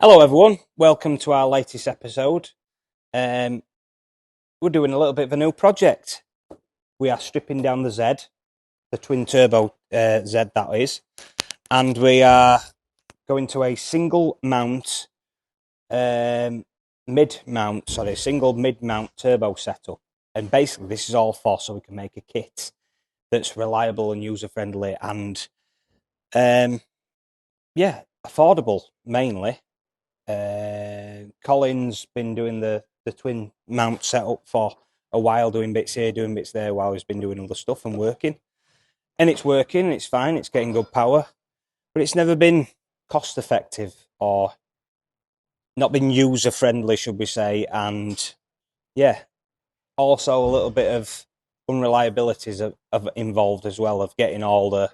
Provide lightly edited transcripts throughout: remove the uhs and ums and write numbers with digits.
Hello everyone, welcome to our latest episode. We're doing a little bit of a new project. We are stripping down the Z, the twin turbo Z that is, and we are going to a single mount, single mid mount turbo setup. And basically this is all for so we can make a kit that's reliable and user friendly and affordable mainly. Colin's been doing the twin mount setup for a while, doing bits here, doing bits there, while he's been doing other stuff and working. And it's working, it's fine, it's getting good power, but it's never been cost effective or not been user friendly, should we say. And yeah, also a little bit of unreliabilities of involved as well, of getting all the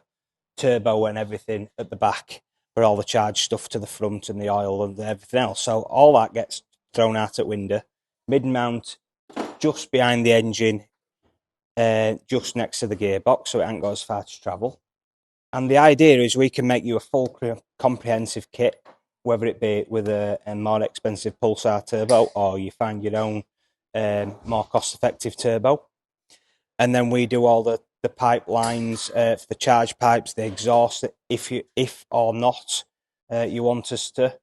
turbo and everything at the back, but all the charge stuff to the front and the oil and everything else. So all that gets thrown out at window. Mid-mount, just behind the engine, just next to the gearbox, so it ain't got as far to travel. And the idea is we can make you a full comprehensive kit, whether it be with a more expensive Pulsar turbo or you find your own more cost-effective turbo. And then we do all the pipelines for the charge pipes, the exhaust, if or not you want us to.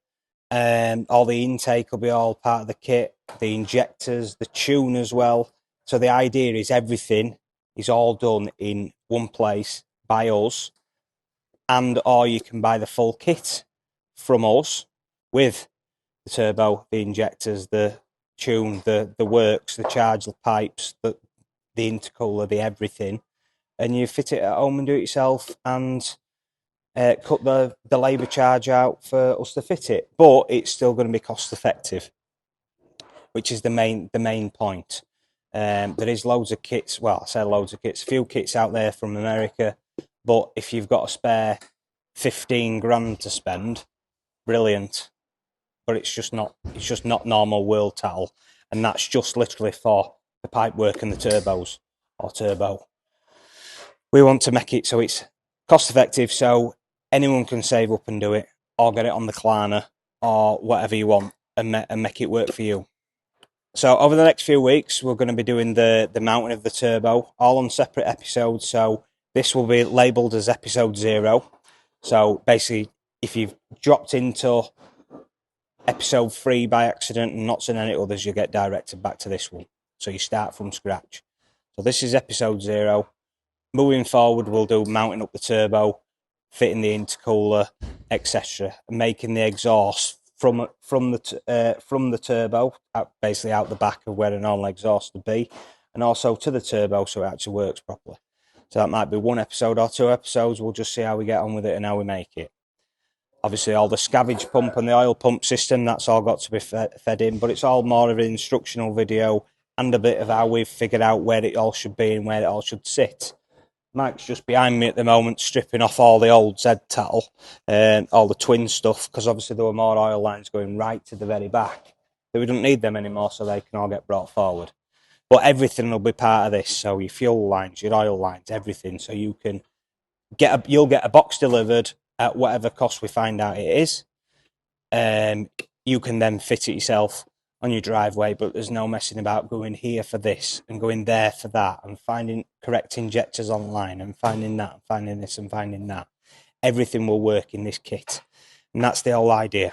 All the intake will be all part of the kit, the injectors, the tune as well. So the idea is everything is all done in one place by us, and or you can buy the full kit from us with the turbo, the injectors, the tune, the works, the charge, the pipes, the intercooler, the everything, and you fit it at home and do it yourself, and cut the labour charge out for us to fit it. But it's still going to be cost effective, which is the main point. There is loads of kits. Well, I say loads of kits. A few kits out there from America, but if you've got a spare 15 grand to spend, brilliant. But it's just not normal world tattle, and that's just literally for the pipe work and the turbos or turbo. We want to make it so it's cost effective, so anyone can save up and do it, or get it on the Klarna or whatever you want, and make it work for you. So over the next few weeks, we're going to be doing the mounting of the turbo, all on separate episodes. So this will be labelled as episode 0. So basically, if you've dropped into episode 3 by accident and not seen any others, you get directed back to this one. So you start from scratch. So this is episode 0. Moving forward, we'll do mounting up the turbo, fitting the intercooler, etc., making the exhaust from the turbo, basically out the back of where a normal exhaust would be, and also to the turbo so it actually works properly. So that might be 1 episode or 2 episodes. We'll just see how we get on with it and how we make it. Obviously, all the scavenge pump and the oil pump system, that's all got to be fed in, but it's all more of an instructional video and a bit of how we've figured out where it all should be and where it all should sit. Mike's just behind me at the moment, stripping off all the old Z tattle, all the twin stuff, because obviously there were more oil lines going right to the very back. That we don't need them anymore, so they can all get brought forward. But everything will be part of this, so your fuel lines, your oil lines, everything. So you can you'll get a box delivered at whatever cost we find out it is. You can then fit it yourself on your driveway, but there's no messing about going here for this and going there for that and finding correct injectors online and finding that and finding this and finding that. Everything will work in this kit, and that's the whole idea.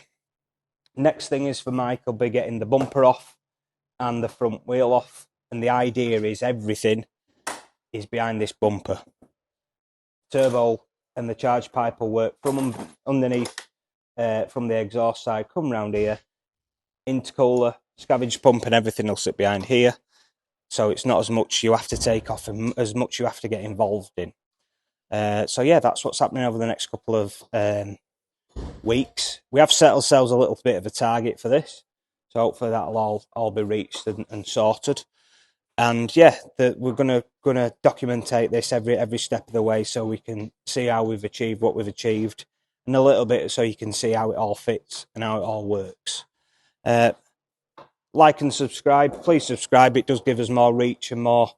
Next thing is for Mike, will be getting the bumper off and the front wheel off, and the idea is everything is behind this bumper. Turbo and the charge pipe will work from underneath, from the exhaust side, come round here. Intercooler, scavenge pump and everything will sit behind here, so it's not as much you have to take off and as much you have to get involved in. So yeah, that's what's happening over the next couple of weeks. We have set ourselves a little bit of a target for this, so hopefully that'll all be reached and sorted. And yeah, we're gonna documentate this every step of the way, so we can see how we've achieved what we've achieved, and a little bit so you can see how it all fits and how it all works. Like and subscribe. Please subscribe. It does give us more reach and more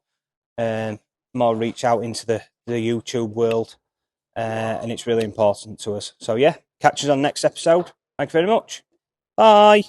reach out into the YouTube world, and it's really important to us. So yeah, catch us on next episode. Thank you very much. Bye.